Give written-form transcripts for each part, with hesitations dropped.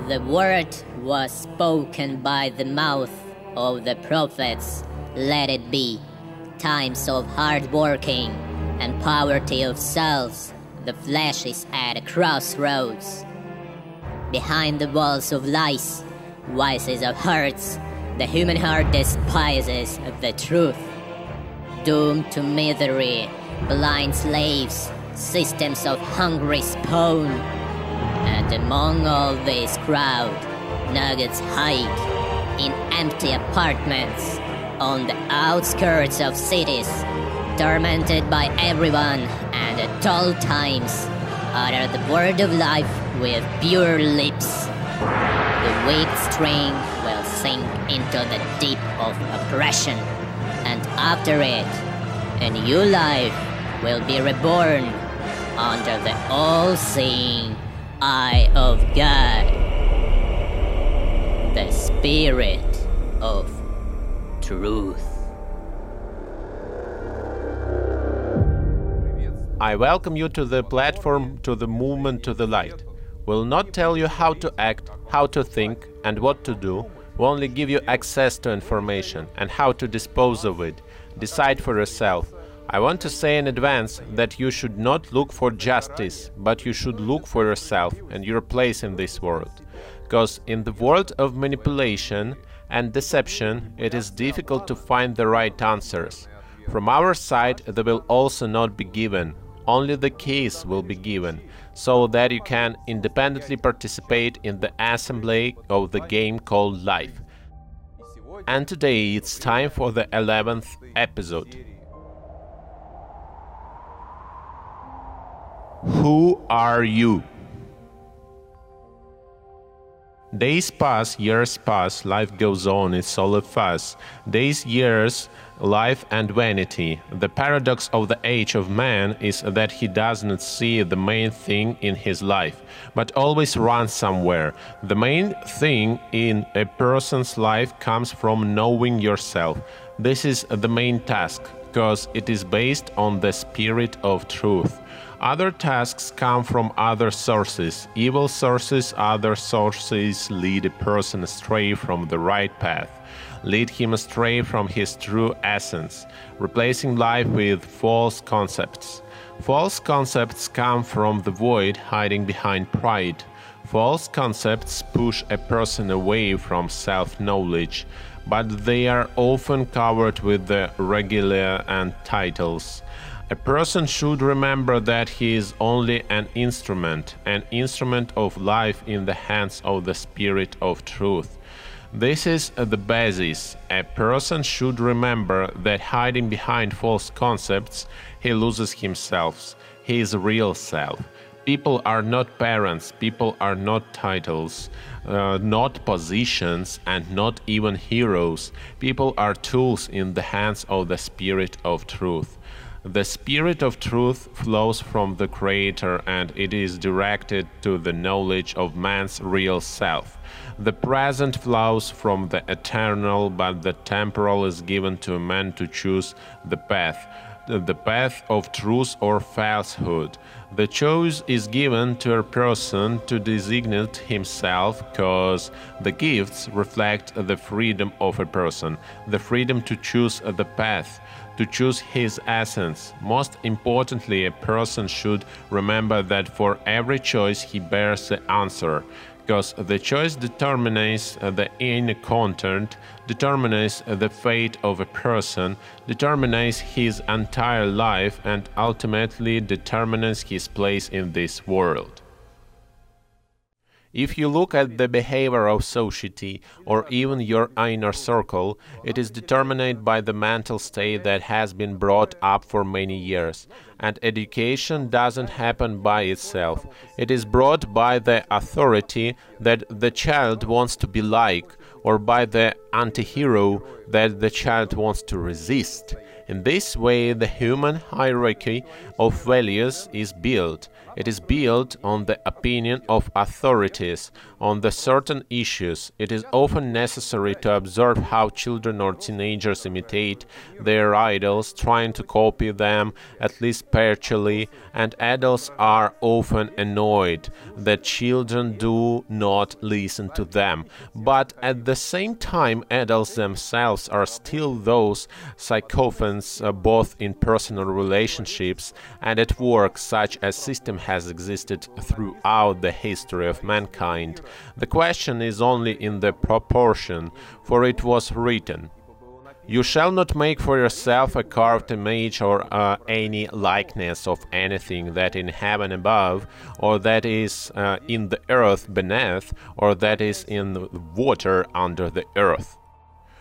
The word was spoken by the mouth of the prophets, let it be. Times of hard working and poverty of souls, the flesh is at a crossroads. Behind the walls of lies, vices of hearts, the human heart despises the truth. Doomed to misery, blind slaves, systems of hungry spawn. And among all this crowd, nuggets hide in empty apartments on the outskirts of cities, tormented by everyone and at all times utter the word of life with pure lips. The weak string will sink into the deep of oppression, and after it, a new life will be reborn under the all-seeing eye of God, the Spirit of Truth. I welcome you to the platform, to the movement, to the light. We'll not tell you how to act, how to think, and what to do. We'll only give you access to information and how to dispose of it. Decide for yourself. I want to say in advance that you should not look for justice, but you should look for yourself and your place in this world. Because in the world of manipulation and deception, it is difficult to find the right answers. From our side, they will also not be given. Only the keys will be given, so that you can independently participate in the assembly of the game called life. And today it's time for the 11th episode. Who are you? Days pass, years pass, life goes on, it's all a fuss. Days, years, life and vanity. The paradox of the age of man is that he does not see the main thing in his life, but always runs somewhere. The main thing in a person's life comes from knowing yourself. This is the main task, because it is based on the spirit of truth. Other tasks come from other sources. Evil sources, other sources lead a person astray from the right path, lead him astray from his true essence, replacing life with false concepts. False concepts come from the void hiding behind pride. False concepts push a person away from self-knowledge, but they are often covered with the regalia and titles. A person should remember that he is only an instrument of life in the hands of the Spirit of Truth. This is the basis. A person should remember that hiding behind false concepts, he loses himself, his real self. People are not parents, people are not titles, not positions, and not even heroes. People are tools in the hands of the Spirit of Truth. The Spirit of Truth flows from the Creator, and it is directed to the knowledge of man's real self. The present flows from the eternal, but the temporal is given to man to choose the path of truth or falsehood. The choice is given to a person to designate himself, because the gifts reflect the freedom of a person, the freedom to choose the path, to choose his essence. Most importantly, a person should remember that for every choice he bears the answer, because the choice determines the inner content, determines the fate of a person, determines his entire life, and ultimately determines his place in this world. If you look at the behavior of society or even your inner circle, it is determined by the mental state that has been brought up for many years. And education doesn't happen by itself. It is brought by the authority that the child wants to be like, or by the anti-hero that the child wants to resist. In this way, the human hierarchy of values is built. It is built on the opinion of authorities on the certain issues. It is often necessary to observe how children or teenagers imitate their idols, trying to copy them, at least partially, and adults are often annoyed that children do not listen to them. But at the same time, adults themselves are still those sycophants, both in personal relationships and at work. Such a system has existed throughout the history of mankind. The question is only in the proportion, for it was written, "You shall not make for yourself a carved image or any likeness of anything that in heaven above, or that is in the earth beneath, or that is in the water under the earth.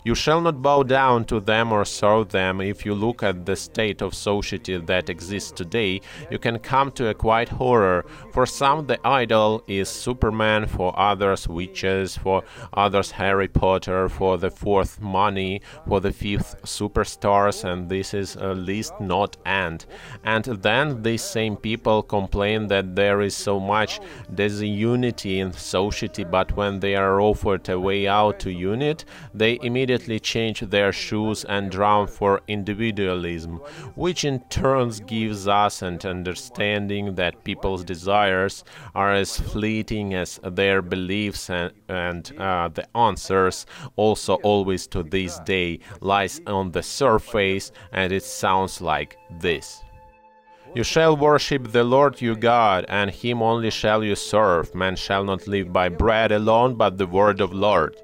You shall not bow down to them or serve them." If you look at the state of society that exists today, you can come to a quiet horror. For some, the idol is Superman, for others, witches, for others, Harry Potter, for the fourth, money, for the fifth, superstars, and this is a list not end. And then these same people complain that there is so much disunity in society, but when they are offered a way out to unite, they immediately change their shoes and drum for individualism, which in turn gives us an understanding that people's desires are as fleeting as their beliefs, and the answers also always to this day lies on the surface, and it sounds like this. You shall worship the Lord your God, and him only shall you serve. Man shall not live by bread alone, but the word of Lord.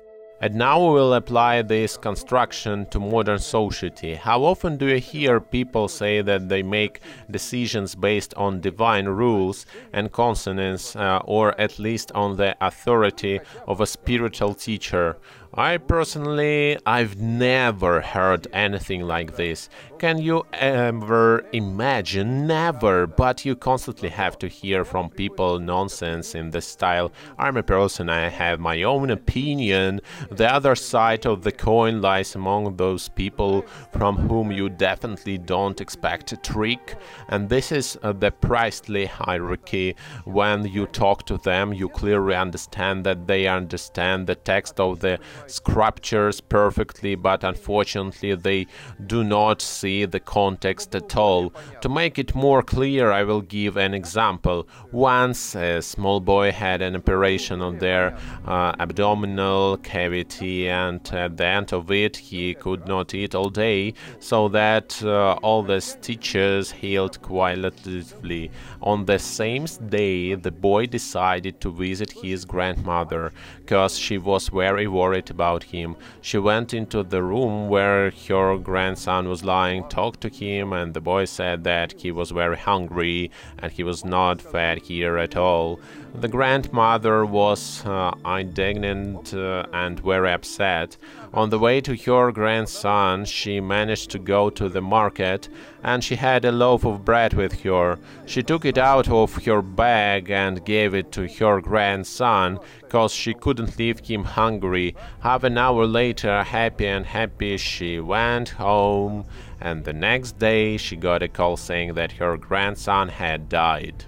And now we will apply this construction to modern society. How often do you hear people say that they make decisions based on divine rules and consonants, or at least on the authority of a spiritual teacher? I've never heard anything like this. Can you ever imagine? Never. But you constantly have to hear from people nonsense in the style, "I'm a person, I have my own opinion." The other side of the coin lies among those people from whom you definitely don't expect a trick. And this is the priestly hierarchy. When you talk to them, you clearly understand that they understand the text of the scriptures perfectly, but unfortunately they do not see the context at all. To make it more clear, I will give an example. Once a small boy had an operation on their abdominal cavity, and at the end of it he could not eat all day, so that all the stitches healed qualitatively. On the same day, the boy decided to visit his grandmother, because she was very worried about him. She went into the room where her grandson was lying, talked to him, and the boy said that he was very hungry and he was not fed here at all. The grandmother was indignant and very upset. On the way to her grandson, she managed to go to the market, and she had a loaf of bread with her. She took it out of her bag and gave it to her grandson, because she couldn't leave him hungry. Half an hour later, happy, she went home, and the next day she got a call saying that her grandson had died.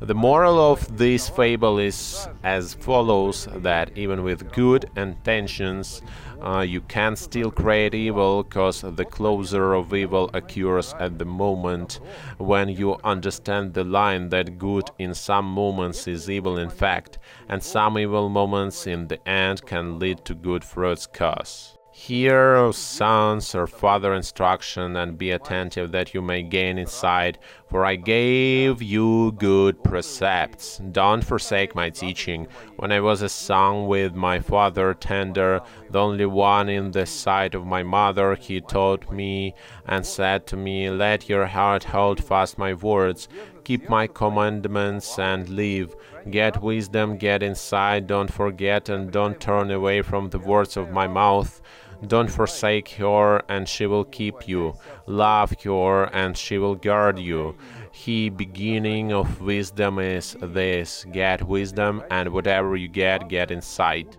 The moral of this fable is as follows, that even with good intentions, you can still create evil, because the closer of evil occurs at the moment when you understand the line that good in some moments is evil in fact, and some evil moments in the end can lead to good fruits. Cause hear, O sons, or father instruction, and be attentive that you may gain insight, for I gave you good precepts. Don't forsake my teaching. When I was a son with my father tender, the only one in the sight of my mother, he taught me and said to me, "Let your heart hold fast my words, keep my commandments and live. Get wisdom, get insight, don't forget and don't turn away from the words of my mouth. Don't forsake her, and she will keep you. Love her, and she will guard you." The beginning of wisdom is this: get wisdom, and whatever you get insight.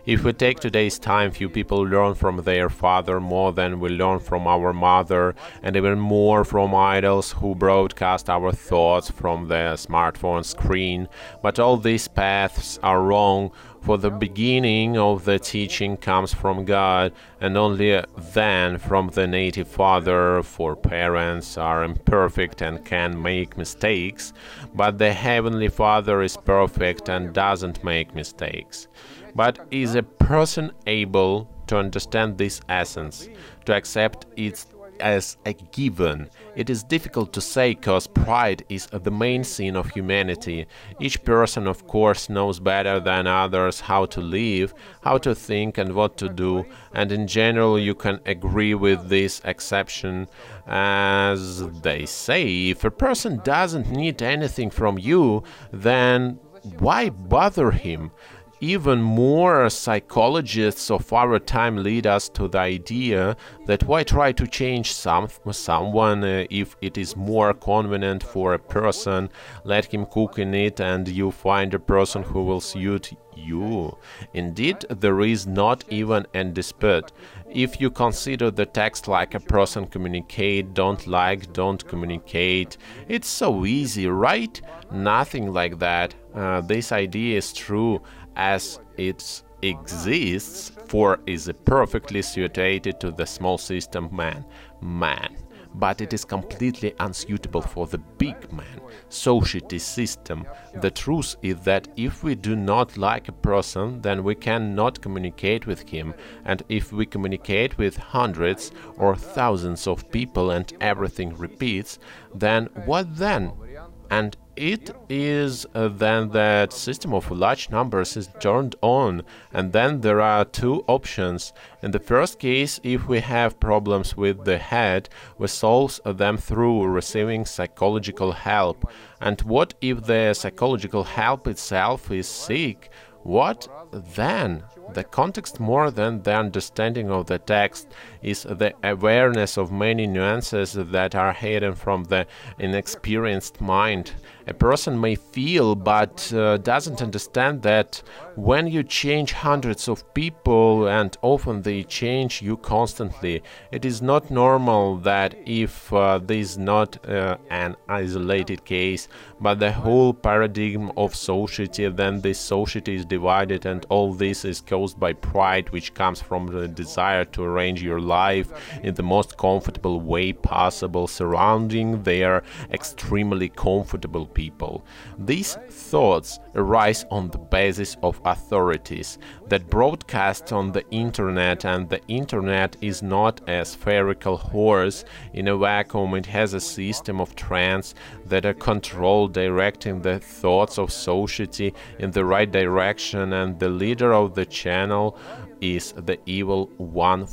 If we take today's time, few people learn from their father more than we learn from our mother, and even more from idols who broadcast our thoughts from the smartphone screen. But all these paths are wrong, for the beginning of the teaching comes from God, and only then from the native father, for parents are imperfect and can make mistakes, but the Heavenly Father is perfect and doesn't make mistakes. But is a person able to understand this essence, to accept it as a given? It is difficult to say, because pride is the main sin of humanity. Each person, of course, knows better than others how to live, how to think and what to do, and in general you can agree with this exception. As they say, if a person doesn't need anything from you, then why bother him? Even more psychologists of our time lead us to the idea that why try to change someone if it is more convenient for a person, let him cook in it and you find a person who will suit you. Indeed, there is not even a dispute. If you consider the text like a person communicate, don't communicate, it's so easy, right? Nothing like that. This idea is true as it exists, for is perfectly suited to the small system man. But it is completely unsuitable for the big man, society system. The truth is that if we do not like a person, then we cannot communicate with him, and if we communicate with hundreds or thousands of people and everything repeats, then what then? And it is then that system of large numbers is turned on, and then there are two options. In the first case, if we have problems with the head, we solve them through receiving psychological help. And what if the psychological help itself is sick? What then? The context, more than the understanding of the text, is the awareness of many nuances that are hidden from the inexperienced mind. A person may feel but doesn't understand that when you change hundreds of people and often they change you constantly, it is not normal that if this is not an isolated case but the whole paradigm of society, then this society is divided, and all this is caused by pride, which comes from the desire to arrange your life in the most comfortable way possible, surrounding their extremely comfortable people. These thoughts arise on the basis of authorities that broadcast on the internet, and the internet is not a spherical horse in a vacuum. It has a system of trends that are controlled, directing the thoughts of society in the right direction, and the leader of the channel is the evil one.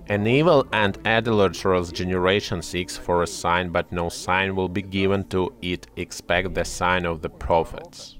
An evil and idolatrous generation seeks for a sign, but no sign will be given to it except the sign of the prophets.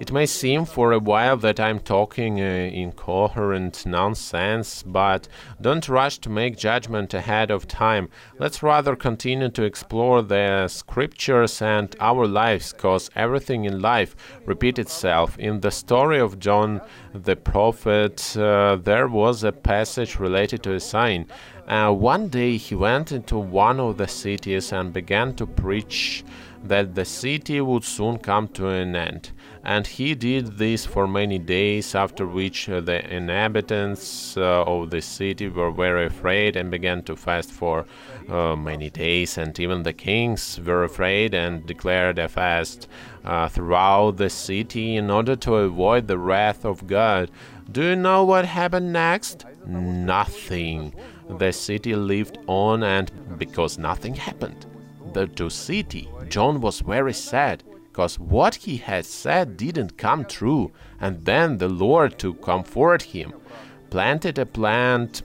It may seem for a while that I'm talking incoherent nonsense, but don't rush to make judgment ahead of time. Let's rather continue to explore the scriptures and our lives, cause everything in life repeats itself. In the story of John the prophet, there was a passage related to a sign. One day he went into one of the cities and began to preach that the city would soon come to an end. And he did this for many days, after which the inhabitants of the city were very afraid and began to fast for many days, and even the kings were afraid and declared a fast throughout the city in order to avoid the wrath of God. Do you know what happened next? Nothing. The city lived on, and because nothing happened to city, John was very sad, because what he had said didn't come true. And then the Lord, to comfort him, planted a plant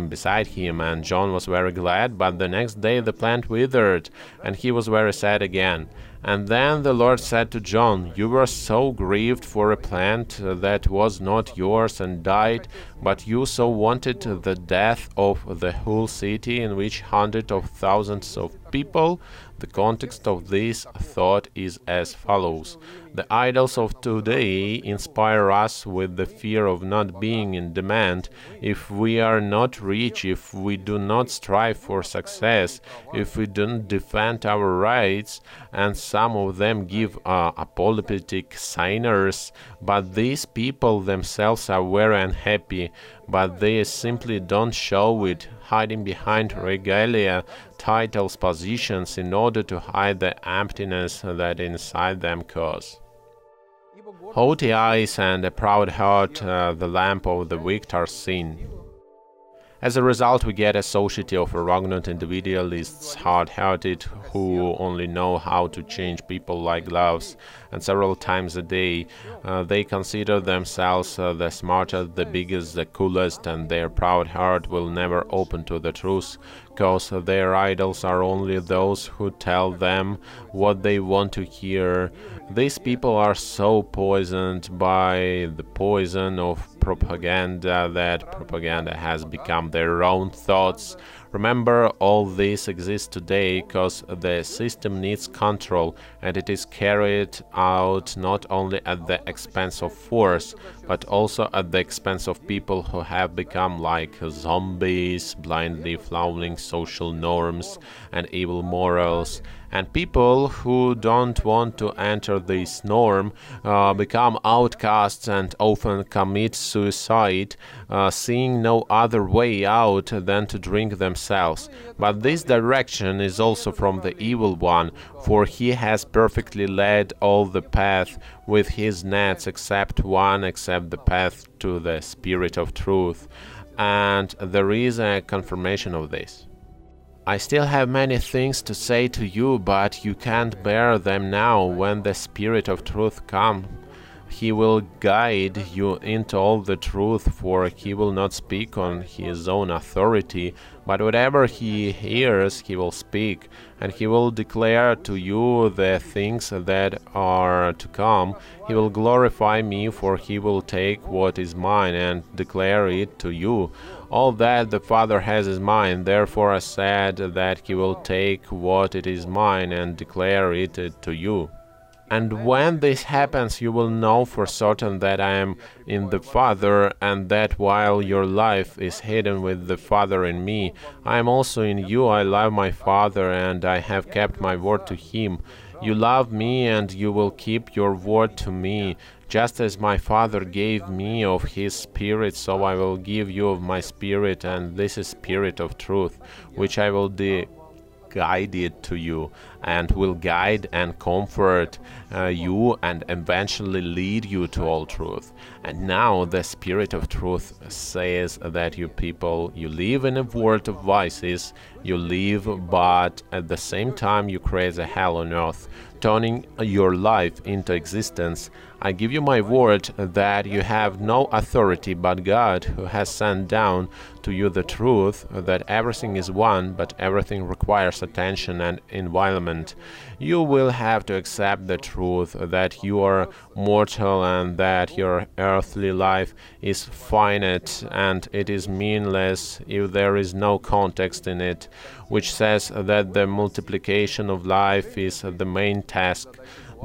beside him, and John was very glad, but the next day the plant withered, and he was very sad again. And then the Lord said to John, "You were so grieved for a plant that was not yours and died, but you so wanted the death of the whole city, in which hundreds of thousands of people? The context of this thought is as follows. The idols of today inspire us with the fear of not being in demand. If we are not rich, if we do not strive for success, if we don't defend our rights, and some of them give apologetic signers, but these people themselves are very unhappy, but they simply don't show it, hiding behind regalia, titles, positions, in order to hide the emptiness that inside them cause. Haughty eyes and a proud heart, the lamp of the wicked are seen. As a result, we get a society of arrogant individualists, hard-hearted, who only know how to change people like gloves, and several times a day. They consider themselves the smartest, the biggest, the coolest, and their proud heart will never open to the truth, because their idols are only those who tell them what they want to hear. These people are so poisoned by the poison of propaganda that propaganda has become their own thoughts. Remember, all this exists today because the system needs control, and it is carried out not only at the expense of force, but also at the expense of people who have become like zombies, blindly following social norms and evil morals. And people who don't want to enter this norm become outcasts and often commit suicide, seeing no other way out than to drink themselves. But this direction is also from the evil one, for he has perfectly led all the path with his nets except the path to the Spirit of Truth. And there is a confirmation of this. I still have many things to say to you, but you can't bear them now. When the Spirit of Truth comes, he will guide you into all the truth, for he will not speak on his own authority, but whatever he hears he will speak, and he will declare to you the things that are to come. He will glorify me, for he will take what is mine and declare it to you. All that the Father has is mine, therefore I said that he will take what it is mine and declare it to you. And when this happens, you will know for certain that I am in the Father, and that while your life is hidden with the Father in me, I am also in you. I love my Father, and I have kept my word to him. You love me, and you will keep your word to me. Just as my Father gave me of his Spirit, so I will give you of my Spirit, and this is Spirit of truth, which I will guide it to you, and will guide and comfort you, and eventually lead you to all truth. And now the Spirit of Truth says that you people, you live in a world of vices, you live, but at the same time you create a hell on earth, turning your life into existence. I give you my word that you have no authority but God, who has sent down to you the truth, that everything is one, but everything requires attention and environment. You will have to accept the truth that you are mortal and that your earthly life is finite and it is meaningless if there is no context in it, which says that the multiplication of life is the main task.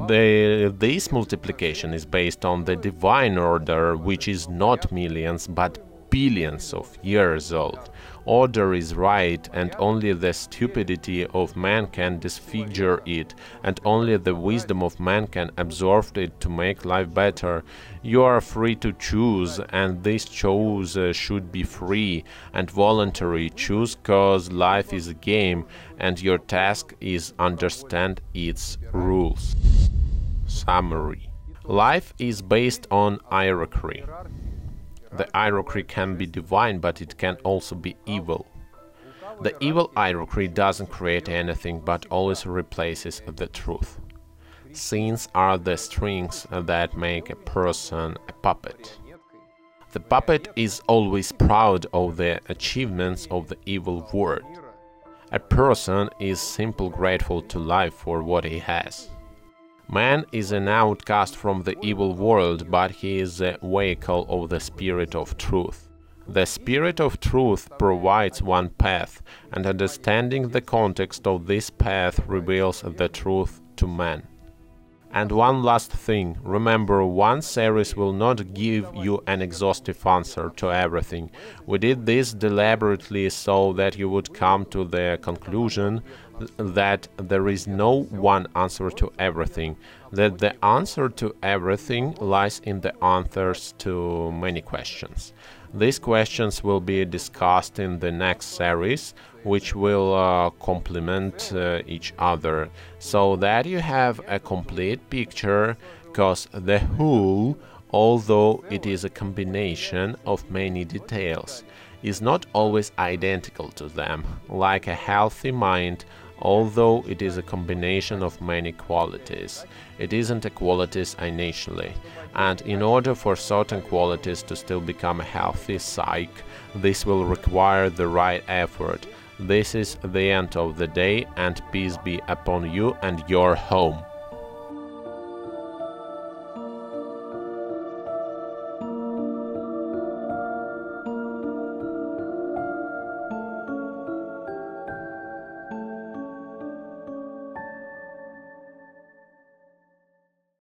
This multiplication is based on the divine order, which is not millions but billions of years old. Order is right, and only the stupidity of man can disfigure it, and only the wisdom of man can absorb it to make life better. You are free to choose, and this choice should be free and voluntary. Choose cause life is a game, and your task is understand its rules. Summary. Life is based on hierarchy. The hierarchy can be divine, but it can also be evil. The evil hierarchy doesn't create anything, but always replaces the truth. Sins are the strings that make a person a puppet. The puppet is always proud of the achievements of the evil world. A person is simply grateful to life for what he has. Man is an outcast from the evil world, but he is a vehicle of the Spirit of Truth. The Spirit of Truth provides one path, and understanding the context of this path reveals the truth to man. And one last thing, remember, one series will not give you an exhaustive answer to everything. We did this deliberately so that you would come to the conclusion that there is no one answer to everything, that the answer to everything lies in the answers to many questions. These questions will be discussed in the next series, which will complement each other, so that you have a complete picture, because the whole, although it is a combination of many details, is not always identical to them, like a healthy mind. Although it is a combination of many qualities, it isn't a qualities initially, and in order for certain qualities to still become a healthy psyche, this will require the right effort. This is the end of the day, and peace be upon you and your home.